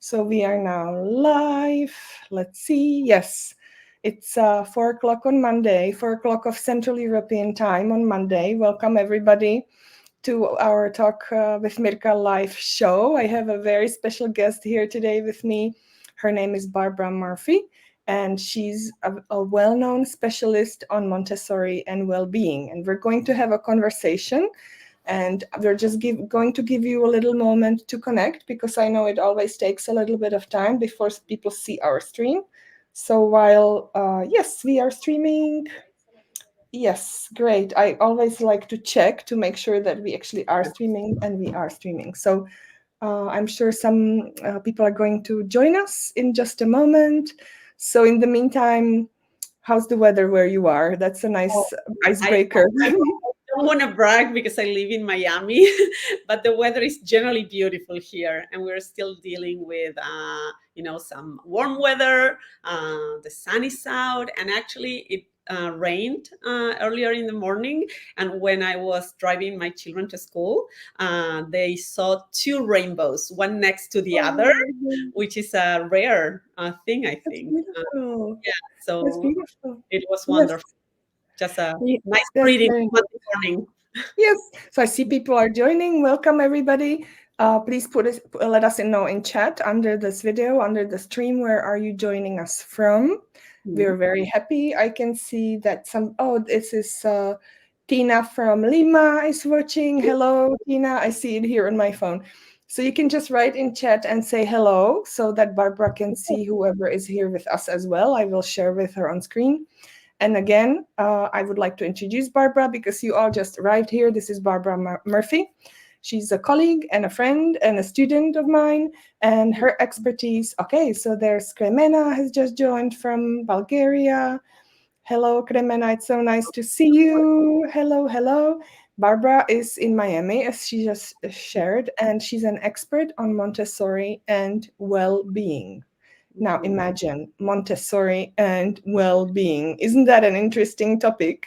So we are now live. Let's see. Yes, it's 4 o'clock on Monday, 4 o'clock of Central European time on Monday. Welcome everybody to our Talk with Mirka live show. I have a very special guest here today with me. Her name is Barbara Murphy, and she's a well-known specialist on Montessori and well-being. And we're going to have a conversation, and we're just going to give you a little moment to connect, because I know it always takes a little bit of time before people see our stream. So while, yes, we are streaming. Yes, great. I always like to check to make sure that we actually are streaming, and we are streaming. So I'm sure some people are going to join us in just a moment. So in the meantime, how's the weather where you are? That's a nice icebreaker. I don't want to brag because I live in Miami, but the weather is generally beautiful here, and we're still dealing with, some warm weather. The sun is out, and actually it rained earlier in the morning. And when I was driving my children to school, they saw two rainbows, one next to the other, which is a rare thing, I think. So That's beautiful. it was Yes. wonderful. Just a Yeah, nice that's greeting very Monday morning. Yes. So I see people are joining. Welcome, everybody. Please let us know in chat under this video, under the stream, where are you joining us from? We're very happy. I can see that this is Tina from Lima is watching. Hello, Tina. I see it here on my phone. So you can just write in chat and say hello so that Barbara can see whoever is here with us as well. I will share with her on screen. And again, I would like to introduce Barbara, because you all just arrived here. This is Barbara Murphy. She's a colleague and a friend and a student of mine, and her expertise. Okay, so there's Kremena has just joined from Bulgaria. Hello, Kremena. It's so nice to see you. Hello, hello. Barbara is in Miami, as she just shared, and she's an expert on Montessori and well-being. Now imagine Montessori and well-being. Isn't that an interesting topic?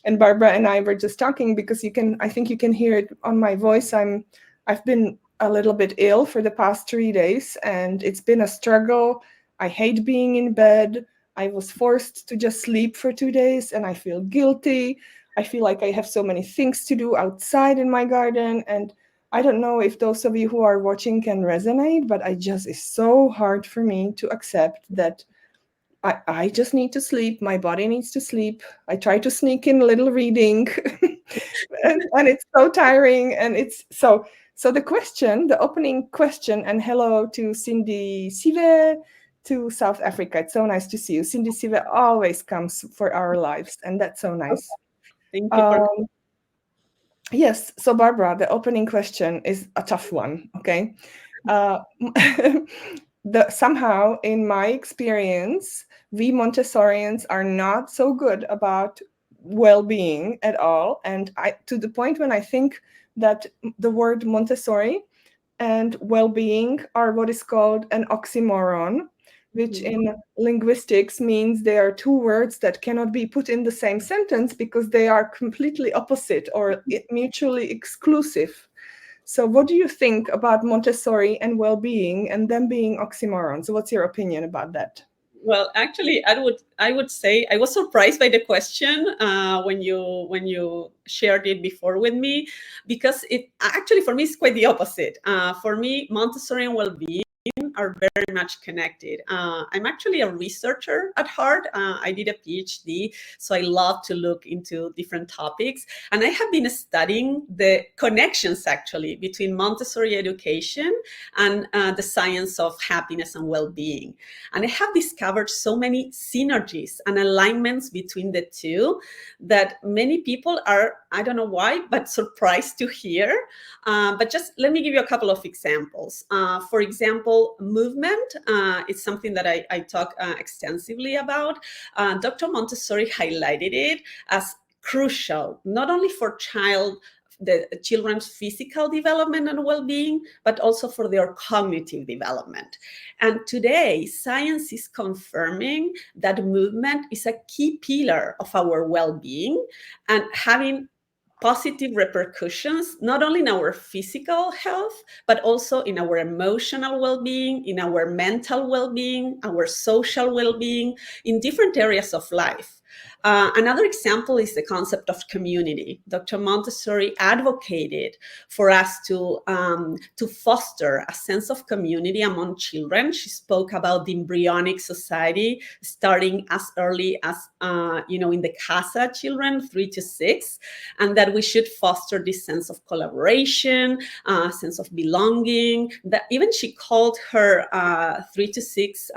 And Barbara and I were just talking, because I think you can hear it on my voice. I've been a little bit ill for the past 3 days, and it's been a struggle. I hate being in bed. I was forced to just sleep for 2 days, and I feel guilty. I feel like I have so many things to do outside in my garden, and I don't know if those of you who are watching can resonate, but it's so hard for me to accept that I just need to sleep. My body needs to sleep. I try to sneak in a little reading, and it's so tiring. And it's so the opening question, and hello to Cindy Sive to South Africa. It's so nice to see you. Cindy Sive always comes for our lives, and that's so nice. Thank you for Yes. So Barbara, the opening question is a tough one. Okay. Somehow, in my experience, we Montessorians are not so good about well-being at all. And to the point when I think that the word Montessori and well-being are what is called an oxymoron, which in linguistics means they are two words that cannot be put in the same sentence because they are completely opposite or mutually exclusive. So what do you think about Montessori and well-being and them being oxymorons? So what's your opinion about that? Well, actually, I would say I was surprised by the question when you shared it before with me, because it actually for me is quite the opposite. For me, Montessori and well-being are very much connected. I'm actually a researcher at heart. I did a PhD, so I love to look into different topics. And I have been studying the connections actually between Montessori education and the science of happiness and well-being. And I have discovered so many synergies and alignments between the two that many people are, I don't know why, but surprised to hear. But just let me give you a couple of examples. For example, movement is something that I talk extensively about. Dr. Montessori highlighted it as crucial, not only for the children's physical development and well-being, but also for their cognitive development. And today, science is confirming that movement is a key pillar of our well-being, and having positive repercussions, not only in our physical health, but also in our emotional well-being, in our mental well-being, our social well-being, in different areas of life. Another example is the concept of community. Dr. Montessori advocated for us to foster a sense of community among children. She spoke about the embryonic society starting as early as, in the casa children, 3 to 6, and that we should foster this sense of collaboration, sense of belonging. That even she called her 3 to 6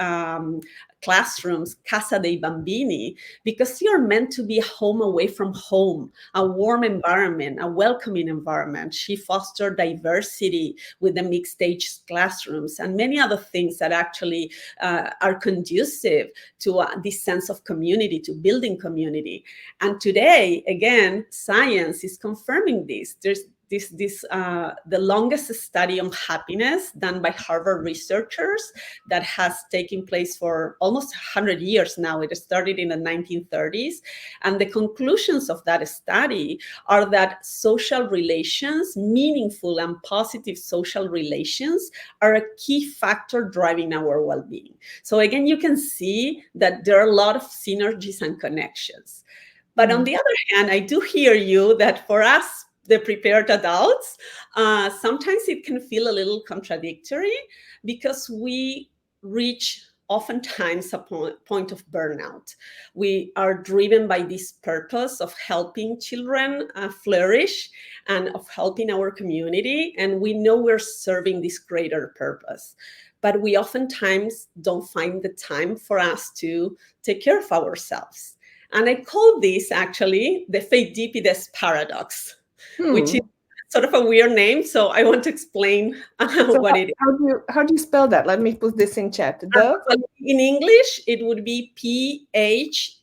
classrooms Casa dei Bambini, because you're meant to be a home away from home, a warm environment, a welcoming environment. She fostered diversity with the mixed age classrooms and many other things that actually are conducive to this sense of community, to building community. And today, again, science is confirming this. There's the longest study on happiness done by Harvard researchers that has taken place for almost 100 years now. It started in the 1930s. And the conclusions of that study are that social relations, meaningful and positive social relations, are a key factor driving our well-being. So again, you can see that there are a lot of synergies and connections. But on the other hand, I do hear you that for us, the prepared adults, sometimes it can feel a little contradictory because we reach oftentimes a point of burnout. We are driven by this purpose of helping children flourish and of helping our community. And we know we're serving this greater purpose. But we oftentimes don't find the time for us to take care of ourselves. And I call this actually the Pheidippides paradox. Which is sort of a weird name, so I want to explain what it is. How do you spell that? Let me put this in chat. In English, it would be Pheidippides.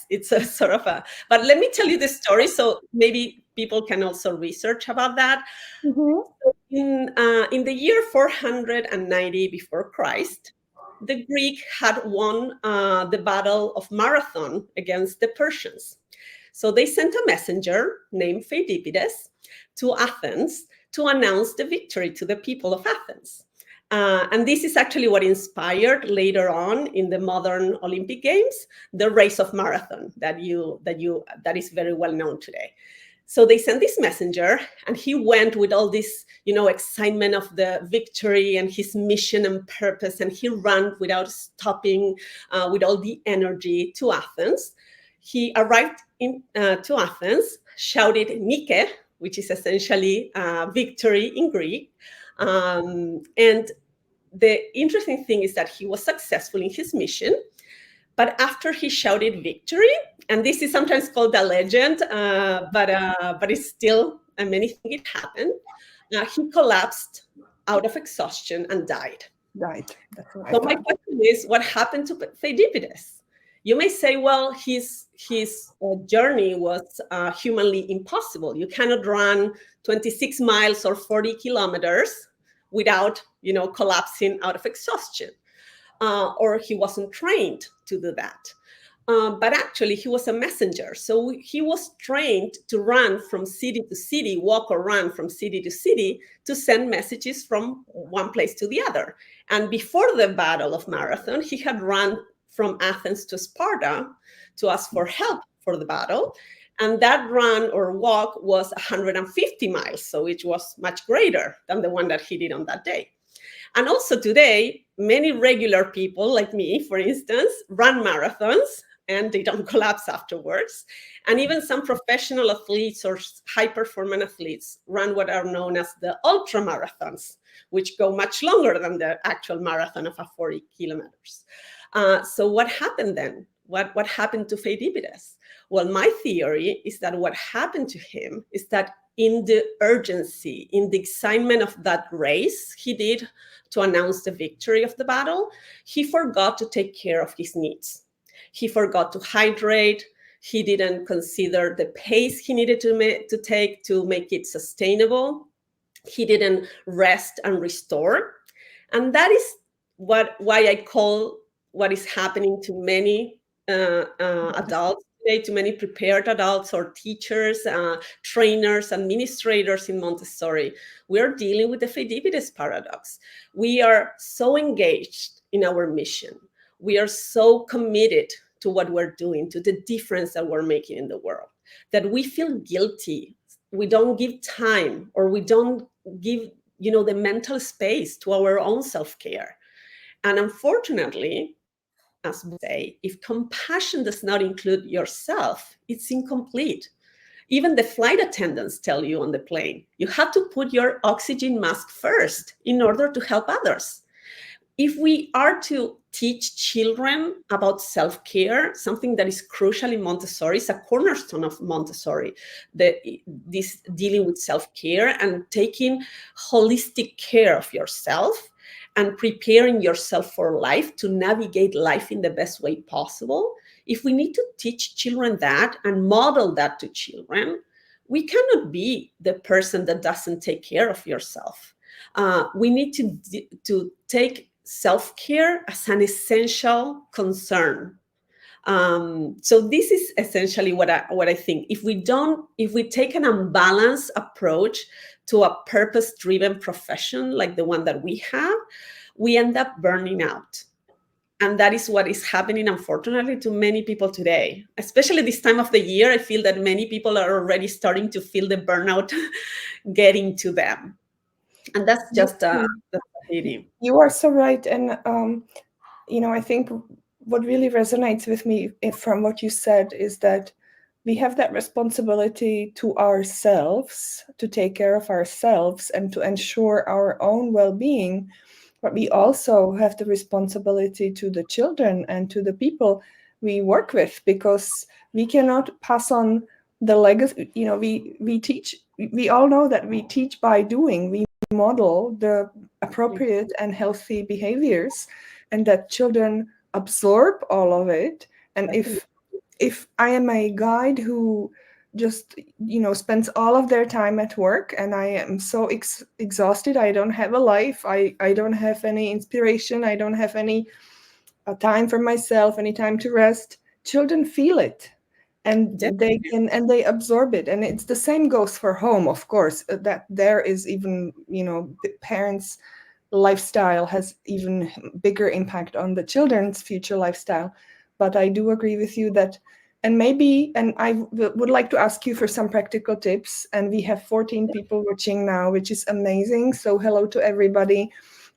It's a sort of a, but let me tell you the story so maybe people can also research about that. So in the year 490 before Christ, the Greek had won the Battle of Marathon against the Persians. So they sent a messenger named Pheidippides to Athens to announce the victory to the people of Athens. And this is actually what inspired later on in the modern Olympic Games, the race of marathon that is very well known today. So they sent this messenger, and he went with all this, excitement of the victory and his mission and purpose, and he ran without stopping, with all the energy to Athens. He arrived to Athens, shouted Nike, which is essentially victory in Greek. And the interesting thing is that he was successful in his mission. But after he shouted victory, and this is sometimes called a legend, but it's still, and many think it happened, he collapsed out of exhaustion and died. That's right. So my question is, what happened to Pheidippides? You may say, well, his journey was humanly impossible. You cannot run 26 miles or 40 kilometers without, collapsing out of exhaustion. Or he wasn't trained to do that. But actually, he was a messenger. So he was trained to run from city to city, walk or run from city to city to send messages from one place to the other. And before the Battle of Marathon, he had run from Athens to Sparta to ask for help for the battle. And that run or walk was 150 miles, so it was much greater than the one that he did on that day. And also today, many regular people like me, for instance, run marathons and they don't collapse afterwards. And even some professional athletes or high-performance athletes run what are known as the ultra marathons, which go much longer than the actual marathon of 40 kilometers. So what happened then? What happened to Pheidippides? Well, my theory is that what happened to him is that in the urgency, in the excitement of that race he did to announce the victory of the battle, he forgot to take care of his needs. He forgot to hydrate. He didn't consider the pace he needed to take to make it sustainable. He didn't rest and restore. And that is why I call what is happening to many adults today, too many prepared adults or teachers, trainers, administrators in Montessori. We are dealing with the Pheidippides paradox. We are so engaged in our mission. We are so committed to what we're doing, to the difference that we're making in the world, that we feel guilty. We don't give time, or we don't give, the mental space to our own self-care. And unfortunately, as we say, if compassion does not include yourself, it's incomplete. Even the flight attendants tell you on the plane, you have to put your oxygen mask first in order to help others. If we are to teach children about self-care, something that is crucial in Montessori, is a cornerstone of Montessori, this dealing with self-care and taking holistic care of yourself and preparing yourself for life, to navigate life in the best way possible. If we need to teach children that and model that to children, we cannot be the person that doesn't take care of yourself. We need to take self-care as an essential concern. So this is essentially what I think. If we take an unbalanced approach to a purpose-driven profession like the one that we have, we end up burning out. And that is what is happening, unfortunately, to many people today. Especially this time of the year, I feel that many people are already starting to feel the burnout getting to them. And that's just a pity. You are so right. And, I think what really resonates with me from what you said is that we have that responsibility to ourselves, to take care of ourselves and to ensure our own well-being. But we also have the responsibility to the children and to the people we work with, because we cannot pass on the legacy. We teach, we all know that we teach by doing. We model the appropriate and healthy behaviors, and that children absorb all of it. And if I am a guide who just spends all of their time at work, and I am so exhausted, I don't have a life, I don't have any inspiration, I don't have any time for myself, any time to rest, children feel it, and they absorb it. And it's the same goes for home, of course, that there is even the parents' lifestyle has even bigger impact on the children's future lifestyle. But I do agree with you that, and I would like to ask you for some practical tips. And we have 14 people watching now, which is amazing. So hello to everybody.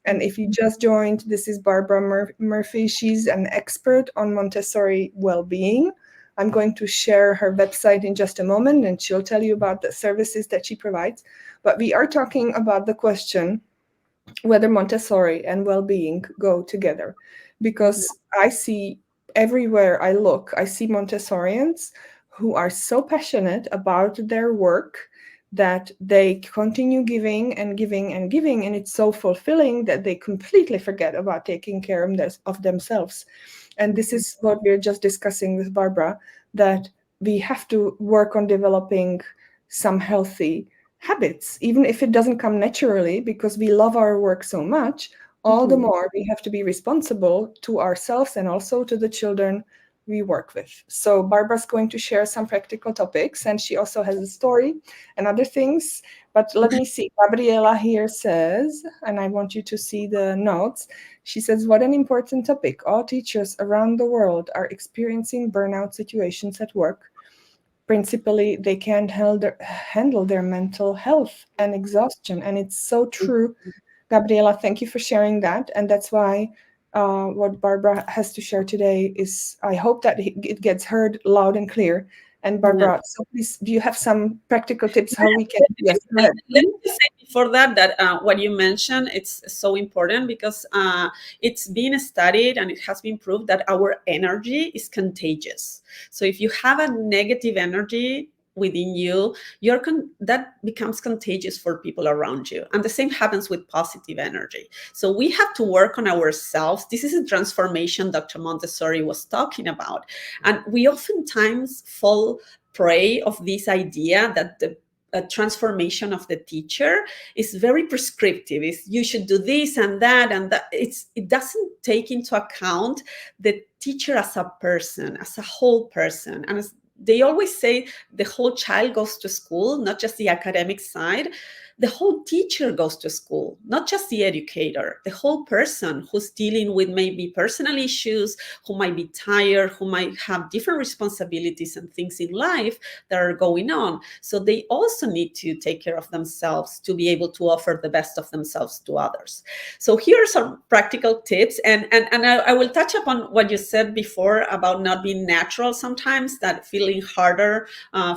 And if you just joined, this is Barbara Murphy. She's an expert on Montessori well-being. I'm going to share her website in just a moment, and she'll tell you about the services that she provides. But we are talking about the question whether Montessori and well-being go together, because I see everywhere I look, I see Montessorians who are so passionate about their work that they continue giving and giving and giving, and it's so fulfilling that they completely forget about taking care of themselves. And this is what we're just discussing with Barbara, that we have to work on developing some healthy habits, even if it doesn't come naturally, because we love our work so much. All the more we have to be responsible to ourselves and also to the children we work with. So Barbara's going to share some practical topics, and she also has a story and other things. But let me see. Gabriela here says, and I want you to see the notes. She says, what an important topic. All teachers around the world are experiencing burnout situations at work. Principally, they can't handle their mental health and exhaustion. And it's so true. Gabriela, thank you for sharing that. And that's why what Barbara has to share today is, I hope that it gets heard loud and clear. And Barbara, so please, do you have some practical tips how we can? Yes, go ahead. Let me say before that what you mentioned, it's so important, because it's been studied and it has been proved that our energy is contagious. So if you have a negative energy within you, that becomes contagious for people around you. And the same happens with positive energy. So we have to work on ourselves. This is a transformation Dr. Montessori was talking about. And we oftentimes fall prey of this idea that the transformation of the teacher is very prescriptive. You should do this and that, and that. It doesn't take into account the teacher as a person, as a whole person. And as they always say, the whole child goes to school, not just the academic side. The whole teacher goes to school, not just the educator, the whole person who's dealing with maybe personal issues, who might be tired, who might have different responsibilities and things in life that are going on. So they also need to take care of themselves to be able to offer the best of themselves to others. So here are some practical tips. And I will touch upon what you said before about not being natural sometimes, that feeling harder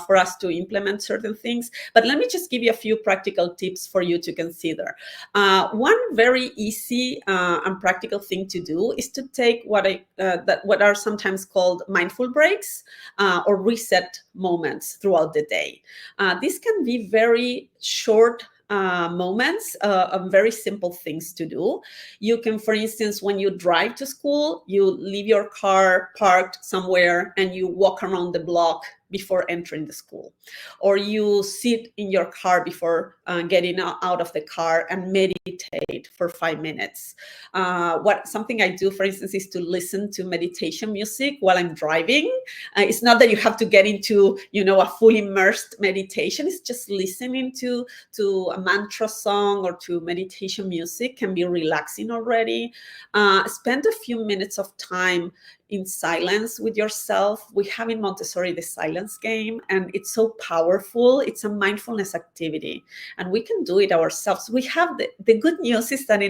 for us to implement certain things. But let me just give you a few practical tips for you to consider. One very easy and practical thing to do is to take what are sometimes called mindful breaks or reset moments throughout the day. This can be very short moments of very simple things to do. You can, for instance, when you drive to school, you leave your car parked somewhere and you walk around the block before entering the school, or you sit in your car before getting out of the car and meditate for 5 minutes. Something I do, for instance, is to listen to meditation music while I'm driving. It's not that you have to get into, a full immersed meditation. It's just listening to a mantra song or to meditation music can be relaxing already. Spend a few minutes of time in silence with yourself. We have in Montessori the silence game, and it's so powerful. It's a mindfulness activity, and we can do it ourselves. We have the good news is that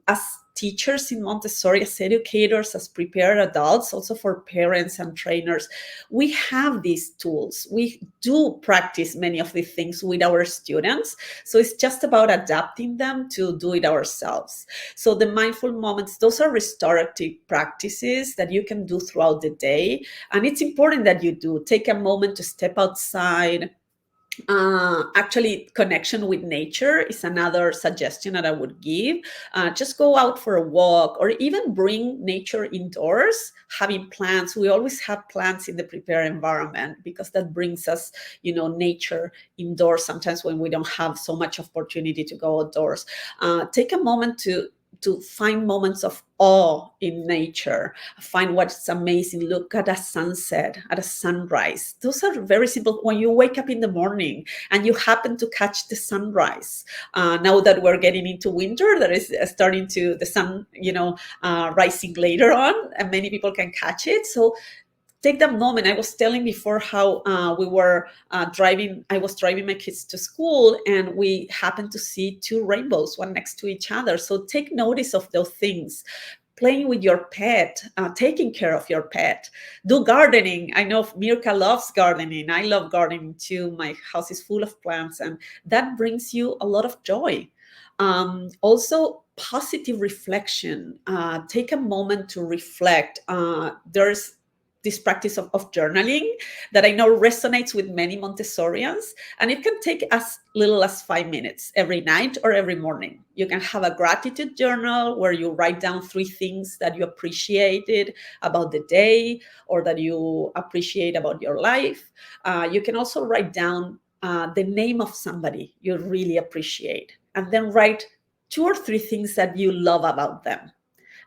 as teachers in Montessori, as educators, as prepared adults, also for parents and trainers, we have these tools. We do practice many of these things with our students. So it's just about adapting them to do it ourselves. So the mindful moments, those are restorative practices that you can do throughout the day. And it's important that you do take a moment to step outside. Actually, connection with nature is another suggestion that I would give. Just go out for a walk, or even bring nature indoors. Having plants, we always have plants in the prepared environment because that brings us, nature indoors sometimes when we don't have so much opportunity to go outdoors. Take a moment to find moments of awe in nature. Find what's amazing. Look at a sunset, at a sunrise. Those are very simple. When you wake up in the morning and you happen to catch the sunrise, now that we're getting into winter, that is starting to the sun, rising later on, and many people can catch it. So take that moment. I was telling before how we were driving. I was driving my kids to school, and we happened to see two rainbows, one next to each other. So take notice of those things. Playing with your pet, taking care of your pet. Do gardening. I know Mirka loves gardening. I love gardening too. My house is full of plants, and that brings you a lot of joy. Also, positive reflection. Take a moment to reflect. There's this practice of journaling that I know resonates with many Montessorians, and it can take as little as 5 minutes every night or every morning. You can have a gratitude journal where you write down 3 things that you appreciated about the day or that you appreciate about your life. You can also write down the name of somebody you really appreciate, and then write 2 or 3 things that you love about them,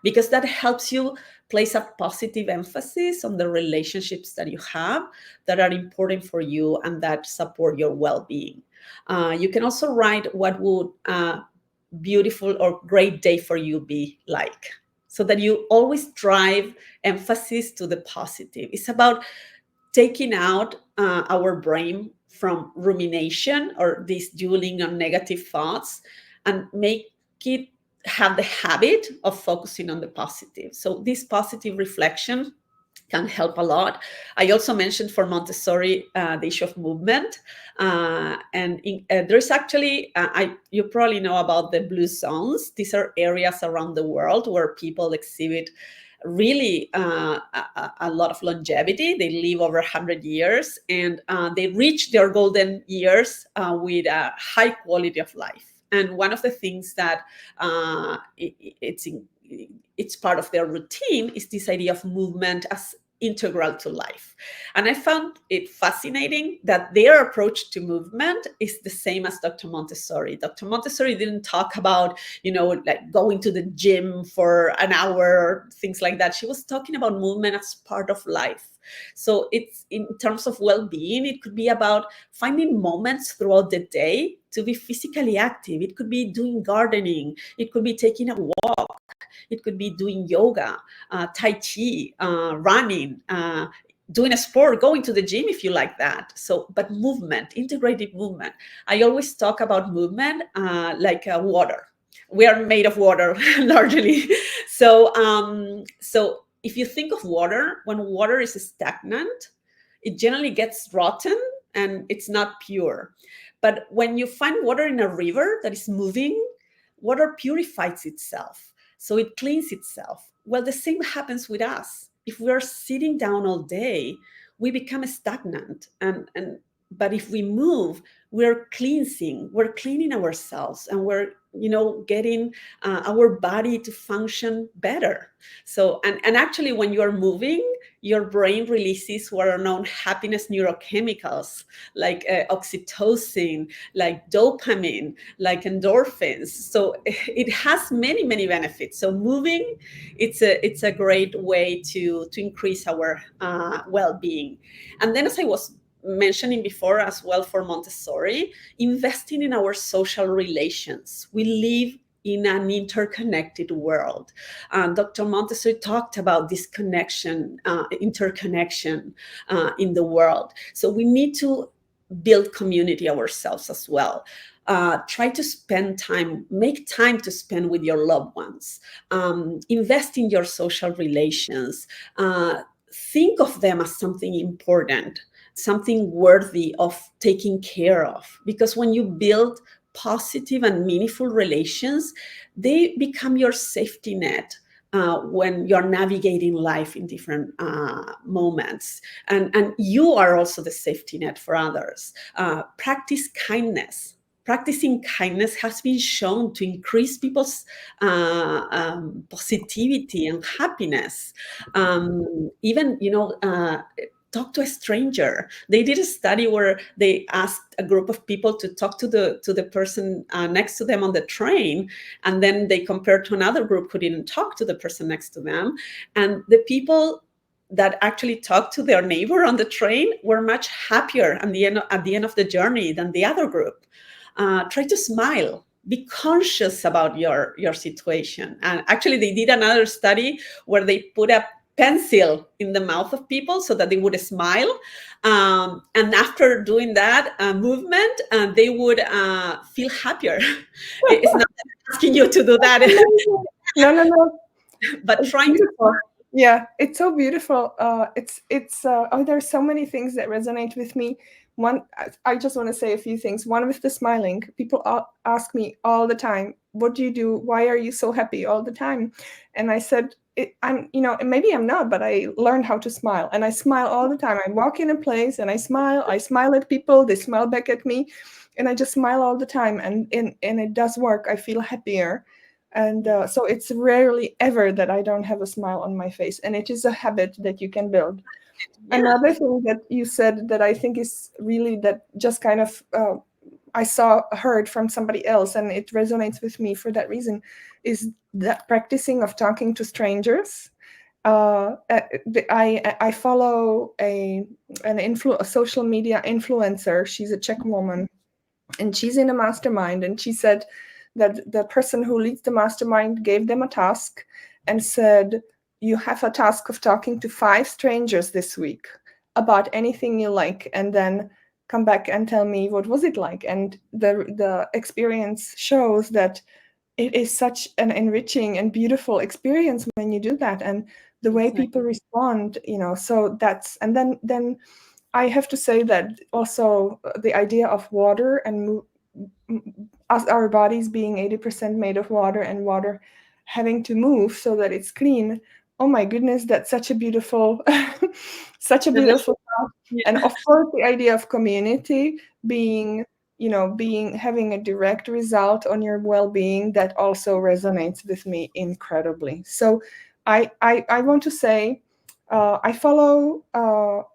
because that helps you place a positive emphasis on the relationships that you have that are important for you and that support your well-being. You can also write what would a beautiful or great day for you be like, so that you always drive emphasis to the positive. It's about taking out our brain from rumination or this dwelling on negative thoughts and make it have the habit of focusing on the positive. So this positive reflection can help a lot. I also mentioned for Montessori the issue of movement, there's actually you probably know about the blue zones. These are areas around the world where people exhibit really a lot of longevity. They live over 100 years, and they reach their golden years with a high quality of life. And one of the things that it's part of their routine is this idea of movement as integral to life. And I found it fascinating that their approach to movement is the same as Dr. Montessori. Dr. Montessori didn't talk about, like going to the gym for an hour or things like that. She was talking about movement as part of life. So it's, in terms of well-being, it could be about finding moments throughout the day to be physically active. It could be doing gardening. It could be taking a walk. It could be doing yoga, Tai Chi, running, doing a sport, going to the gym if you like that. So, but movement, integrated movement. I always talk about movement like water. We are made of water largely. So if you think of water, when water is stagnant, it generally gets rotten and it's not pure. But when you find water in a river that is moving, water purifies itself. So it cleans itself. Well, the same happens with us. If we are sitting down all day, we become stagnant. But if we move, we're cleaning ourselves, and we're getting our body to function better. So and actually, when you're moving, your brain releases what are known happiness neurochemicals like oxytocin, like dopamine, like endorphins. So it has many, many benefits. So moving, it's a great way to increase our well-being. And then, as I was mentioning before as well, for Montessori, investing in our social relations. We live in an interconnected world. Dr. Montessori talked about this connection, interconnection in the world. So we need to build community ourselves as well. Try to spend time, make time to spend with your loved ones. Invest in your social relations. Think of them as something important, something worthy of taking care of. Because when you build positive and meaningful relations, they become your safety net when you're navigating life in different moments. And you are also the safety net for others. Practice kindness. Practicing kindness has been shown to increase people's positivity and happiness. Even, talk to a stranger. They did a study where they asked a group of people to talk to the person next to them on the train, and then they compared to another group who didn't talk to the person next to them. And the people that actually talked to their neighbor on the train were much happier at the end of the journey than the other group. Try to smile. Be conscious about your situation. And actually, they did another study where they put a pencil in the mouth of people so that they would smile. And after doing that movement, they would feel happier. It's not asking you to do that. No. But It's trying beautiful. to. Yeah, it's so beautiful. There's so many things that resonate with me. One, I just want to say a few things. One, with the smiling, people ask me all the time, what do you do? Why are you so happy all the time? And I said, maybe I'm not, but I learned how to smile, and I smile all the time. I walk in a place and I smile at people, they smile back at me, and I just smile all the time, and it does work. I feel happier. And so it's rarely ever that I don't have a smile on my face, and it is a habit that you can build. Yeah. Another thing that you said that I think is really, that just kind of I heard from somebody else, and it resonates with me for that reason, is that practicing of talking to strangers. I follow a social media influencer. She's a Czech woman, and she's in a mastermind, and she said that the person who leads the mastermind gave them a task and said, you have a task of talking to 5 strangers this week about anything you like, and then come back and tell me what was it like. And the experience shows that it is such an enriching and beautiful experience when you do that, and the way people respond, so that's, and then I have to say that also the idea of water and us, our bodies being 80% made of water, and water having to move so that it's clean. Oh my goodness, that's such a beautiful, such a beautiful thought. Yeah. And of course, the idea of community being, having a direct result on your well-being, that also resonates with me incredibly. So I want to say, I follow,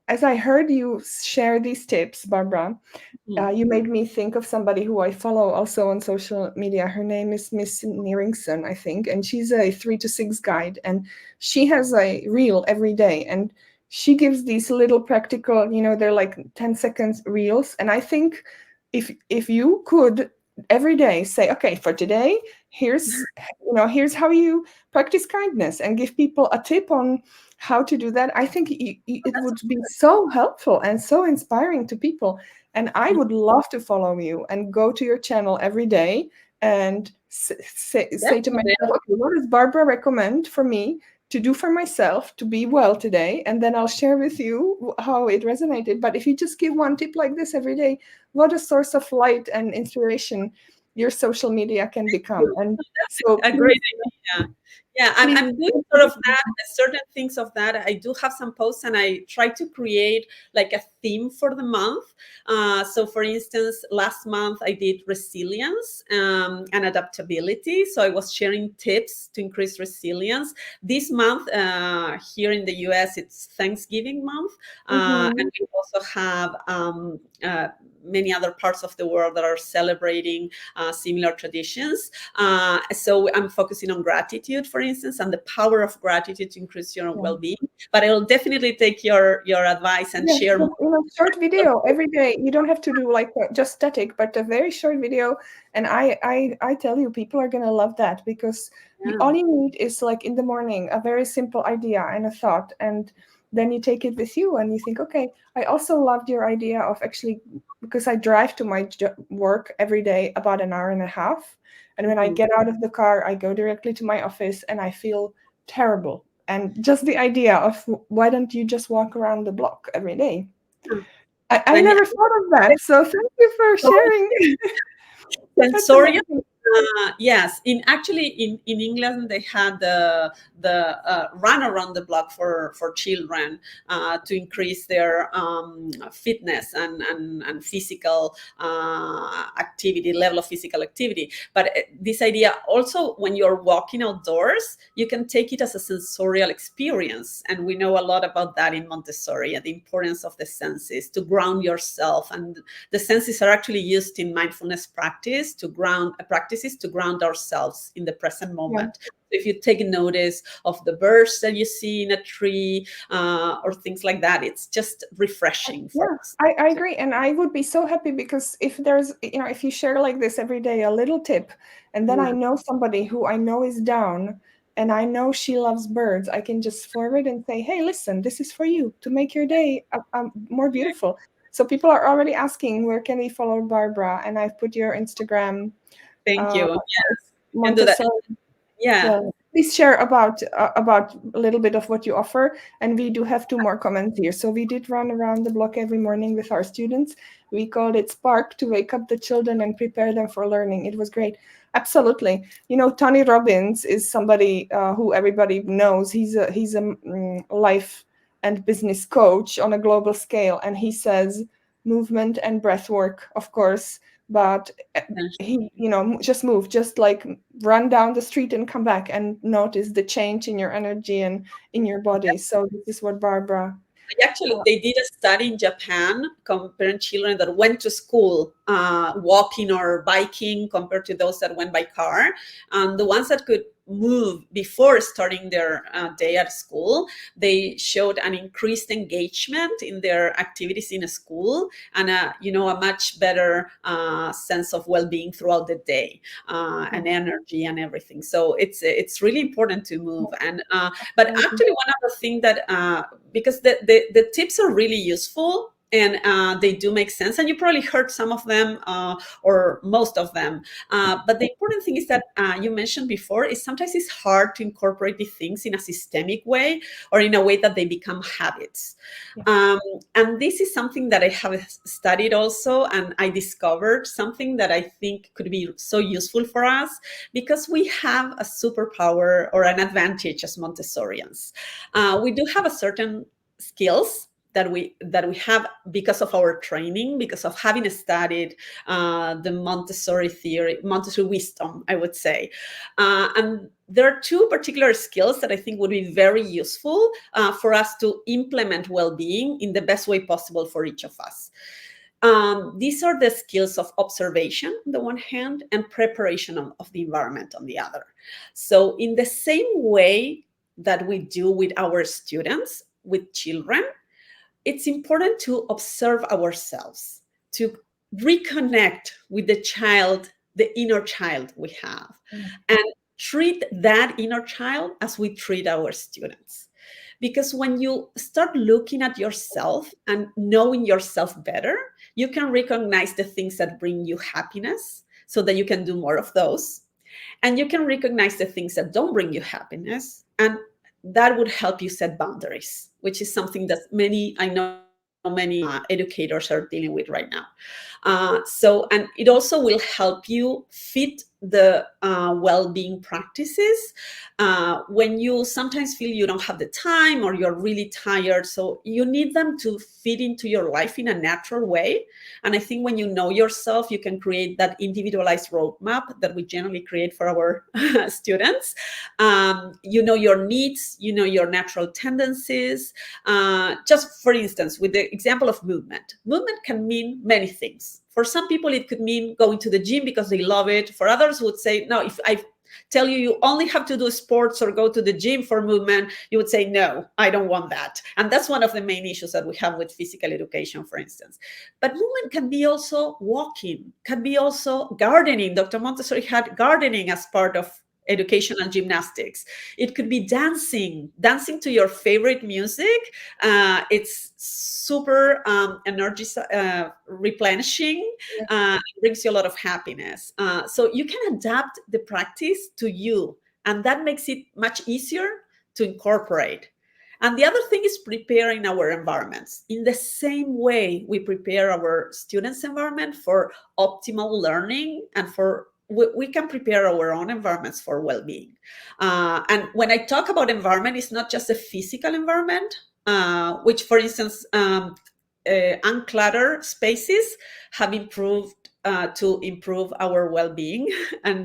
as I heard you share these tips, Barbara, you made me think of somebody who I follow also on social media. Her name is Miss Neringson, I think, and she's a 3 to 6 guide, and she has a reel every day, and she gives these little practical, they're like 10 seconds reels, and I think if you could every day say, okay, for today, here's how you practice kindness, and give people a tip on how to do that. I think it would be so helpful and so inspiring to people. And I would love to follow you and go to your channel every day and say to myself, okay, what does Barbara recommend for me to do for myself to be well today? And then I'll share with you how it resonated. But if you just give one tip like this every day, what a source of light and inspiration your social media can become. And so a great idea. Yeah, I'm doing sort of that, certain things of that. I do have some posts, and I try to create like a theme for the month. So for instance, last month I did resilience and adaptability. So I was sharing tips to increase resilience. This month here in the US, it's Thanksgiving month. And we also have many other parts of the world that are celebrating similar traditions. So I'm focusing on gratitude, for instance, and the power of gratitude to increase your well-being. But I will definitely take your advice and share more. Short video every day. You don't have to do like just static, but a very short video. And I tell you, people are gonna love that, because all you need is like in the morning a very simple idea and a thought, and then you take it with you and you think, okay. I also loved your idea of actually, because I drive to my work every day about an hour and a half, and when I get out of the car, I go directly to my office and I feel terrible. And just the idea of, why don't you just walk around the block every day? I never thought of that. So thank you for sharing. Sensorial. Yes, in England they had the run around the block for children to increase their fitness and physical activity, level of physical activity. But this idea also, when you're walking outdoors, you can take it as a sensorial experience, and we know a lot about that in Montessori, and the importance of the senses to ground yourself. And the senses are actually used in mindfulness practice to ground ourselves in the present moment. If you take notice of the birds that you see in a tree or things like that, it's just refreshing for us. I agree. And I would be so happy, because if there's, if you share like this every day, a little tip, and then I know somebody who I know is down, and I know she loves birds, I can just forward and say, hey, listen, this is for you to make your day more beautiful. So people are already asking, where can we follow Barbara? And I've put your Instagram. Thank you. Yes, Montessori. Yeah. Please share about a little bit of what you offer. And we do have 2 more comments here. So we did run around the block every morning with our students. We called it Spark, to wake up the children and prepare them for learning. It was great. Absolutely. Tony Robbins is somebody who everybody knows. He's a life and business coach on a global scale. And he says movement and breath work, of course, but he, just move, just like run down the street and come back and notice the change in your energy and in your body. So this is what Barbara. Actually, they did a study in Japan comparing children that went to school walking or biking compared to those that went by car. And the ones that could move before starting their day at school, they showed an increased engagement in their activities in a school, and a much better sense of well-being throughout the day, and energy and everything. So it's really important to move. And but actually, one of the things that because the tips are really useful, and they do make sense, and you probably heard some of them or most of them, but the important thing is that you mentioned before is sometimes it's hard to incorporate the things in a systemic way, or in a way that they become habits. And this is something that I have studied also, and I discovered something that I think could be so useful for us, because we have a superpower or an advantage as Montessorians. We do have a certain skills that we have because of our training, because of having studied the Montessori theory, Montessori wisdom, I would say. And there are two particular skills that I think would be very useful for us to implement well-being in the best way possible for each of us. These are the skills of observation on the one hand and preparation of the environment on the other. So in the same way that we do with our students, with children, it's important to observe ourselves, to reconnect with the child, the inner child we have, and treat that inner child as we treat our students. Because when you start looking at yourself and knowing yourself better, you can recognize the things that bring you happiness so that you can do more of those. And you can recognize the things that don't bring you happiness. And that would help you set boundaries, which is something that I know many educators are dealing with right now. And it also will help you fit the well-being practices when you sometimes feel you don't have the time or you're really tired. So you need them to fit into your life in a natural way. And I think when you know yourself, you can create that individualized roadmap that we generally create for our students. You know your needs, you know your natural tendencies. Just for instance, with the example of movement can mean many things. For some people, it could mean going to the gym because they love it. For others would say, no, if I tell you only have to do sports or go to the gym for movement, you would say, no, I don't want that. And that's one of the main issues that we have with physical education, for instance. But movement can be also walking, can be also gardening. Dr. Montessori had gardening as part of educational gymnastics. It could be dancing to your favorite music. It's super energy replenishing, brings you a lot of happiness. So you can adapt the practice to you, and that makes it much easier to incorporate. And the other thing is preparing our environments in the same way we prepare our students' environment for optimal learning, and we can prepare our own environments for well-being. And when I talk about environment, it's not just a physical environment, which, for instance, uncluttered spaces have improved to improve our well-being and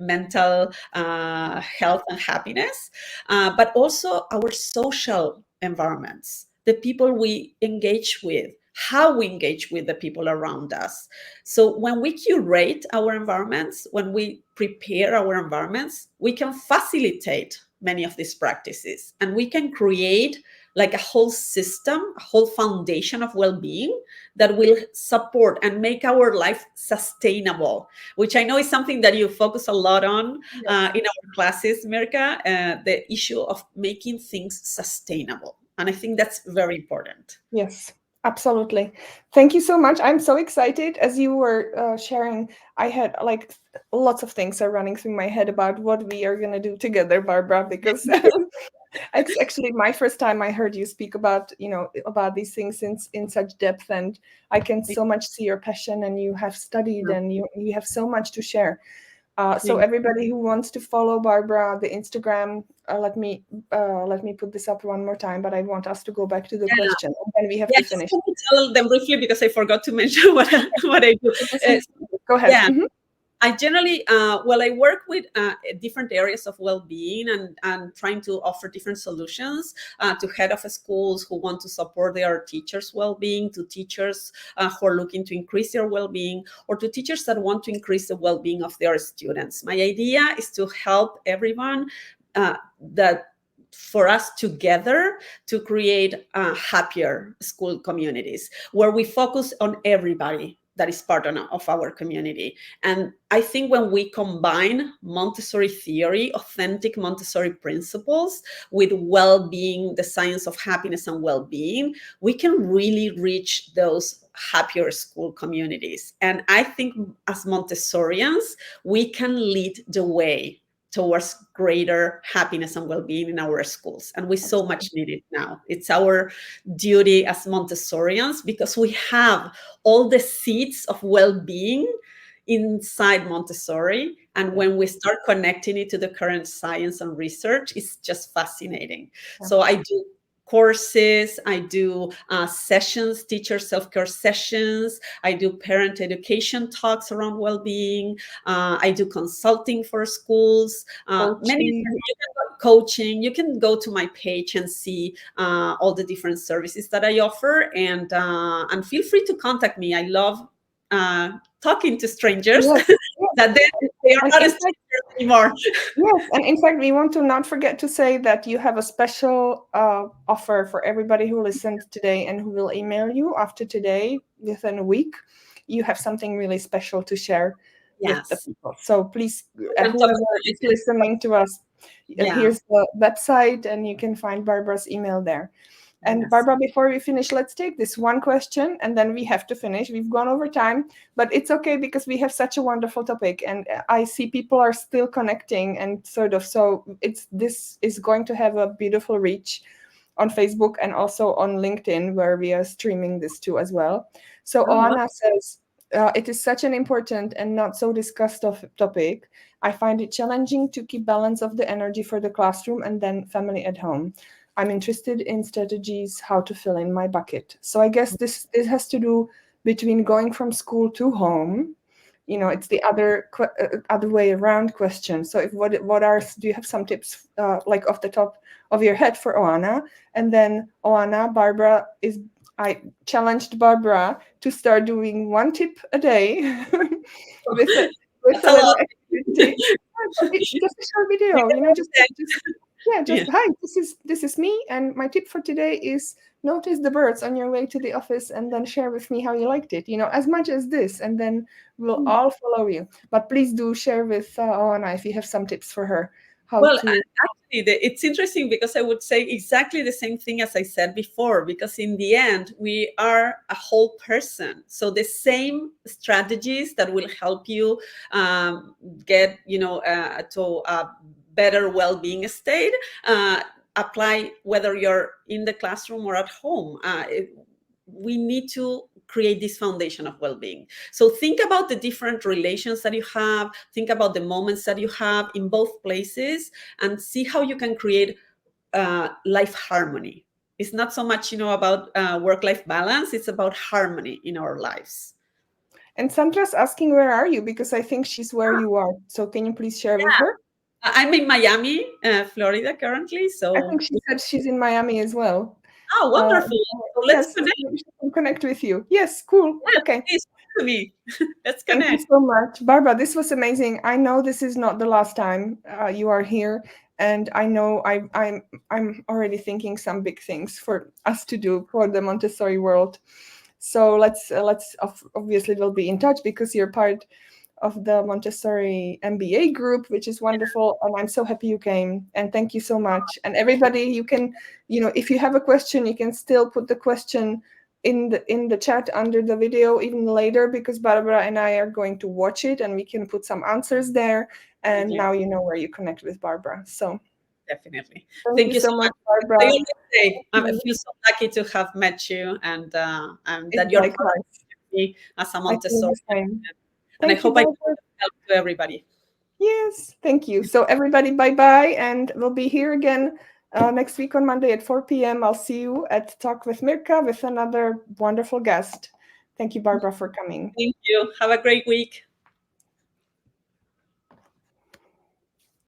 mental health and happiness, but also our social environments, the people we engage with, how we engage with the people around us. So when we curate our environments, when we prepare our environments, we can facilitate many of these practices, and we can create like a whole system, a whole foundation of well-being that will support and make our life sustainable, which I know is something that you focus a lot on in our classes, Mirka, the issue of making things sustainable. And I think that's very important. Yes, absolutely. Thank you so much. I'm so excited. As you were sharing, I had like lots of things are running through my head about what we are going to do together, Barbara, because it's actually my first time I heard you speak about, about these things in such depth, and I can so much see your passion, and you have studied and you have so much to share. So everybody who wants to follow Barbara, the Instagram, let me put this up one more time, but I want us to go back to the question, and then we have to finish. Let me tell them briefly because I forgot to mention what I do. Go ahead. Yeah. I generally, I work with different areas of well-being and trying to offer different solutions to head of schools who want to support their teachers' well-being, to teachers who are looking to increase their well-being, or to teachers that want to increase the well-being of their students. My idea is to help everyone for us together to create happier school communities where we focus on everybody that is part of our community. And I think when we combine Montessori theory, authentic Montessori principles, with well-being, the science of happiness and well-being, we can really reach those happier school communities. And I think as Montessorians, we can lead the way towards greater happiness and well-being in our schools. And we so much need it now. It's our duty as Montessorians because we have all the seeds of well-being inside Montessori. And when we start connecting it to the current science and research, it's just fascinating. So I do courses, I do sessions, teacher self-care sessions, I do parent education talks around well-being, I do consulting for schools, many Coaching. you can coaching. You can go to my page and see all the different services that I offer, and feel free to contact me. I love talking to strangers Yes, that yes. they are And not in fact, strangers anymore. yes, and in fact, we want to not forget to say that you have a special offer for everybody who listened today and who will email you after today within a week. You have something really special to share with the Yes, people. So please, we can talk whoever about is it. listening to us, Yeah, here's the website, and you can find Barbara's email there. And yes. Barbara, before we finish, let's take this one question and then we have to finish. We've gone over time, but it's okay because we have such a wonderful topic and I see people are still connecting and sort of, so this is going to have a beautiful reach on Facebook and also on LinkedIn where we are streaming this too as well. So Oh, wow. Oana says, it is such an important and not so discussed topic. I find it challenging to keep balance of the energy for the classroom and then family at home. I'm interested in strategies how to fill in my bucket. So I guess this has to do between going from school to home. You know, it's the other way around question. So if what are do you have some tips like off the top of your head for Oana? And then Oana, Barbara is I challenged Barbara to start doing one tip a day with a That's a a little lot. activity. Just a short video, you know, just yeah, Yeah. just hi, this is me, and my tip for today is notice the birds on your way to the office and then share with me how you liked it, you know, as much as this, and then we'll all follow you. But please do share with Oana if you have some tips for her how Well, to. actually, it's interesting because I would say exactly the same thing as I said before, because in the end, we are a whole person. So the same strategies that will help you get, to a better well-being state apply whether you're in the classroom or at home. We need to create this foundation of well-being. So think about the different relations that you have, think about the moments that you have in both places, and see how you can create life harmony. It's not so much about work-life balance, it's about harmony in our lives. And Sandra's asking where are you, because I think she's where you are. So can you please share with her? I'm in Miami, Florida currently. I think So, she said she's in Miami as well. oh, Uh, wonderful. So let's yes, connect. maybe she can connect with you. Yes, cool. Yeah, Okay. please talk to me. Let's Thank you connect. so much, Barbara. This was amazing. I know this is not the last time you are here, and I know I'm already thinking some big things for us to do for the Montessori world. So let's obviously we'll be in touch because you're part of the Montessori MBA group, which is wonderful, and I'm so happy you came. And thank you so much. And everybody, you can, you know, if you have a question, you can still put the question in the chat under the video even later, because Barbara and I are going to watch it and we can put some answers there. And Yeah, now you know where you connect with Barbara. So definitely. thank Thank you you so so much, much. I Barbara. always say I Mhm. feel so lucky to have met you, and It's that you're part likewise. of me as a I feel Montessori. the same. And I Thank you, hope I can Barbara. help to everybody. Yes, thank you. So everybody, bye-bye, and we'll be here again next week on Monday at 4 p.m. I'll see you at Talk with Mirka with another wonderful guest. Thank you, Barbara, for coming. Thank you. Have a great week.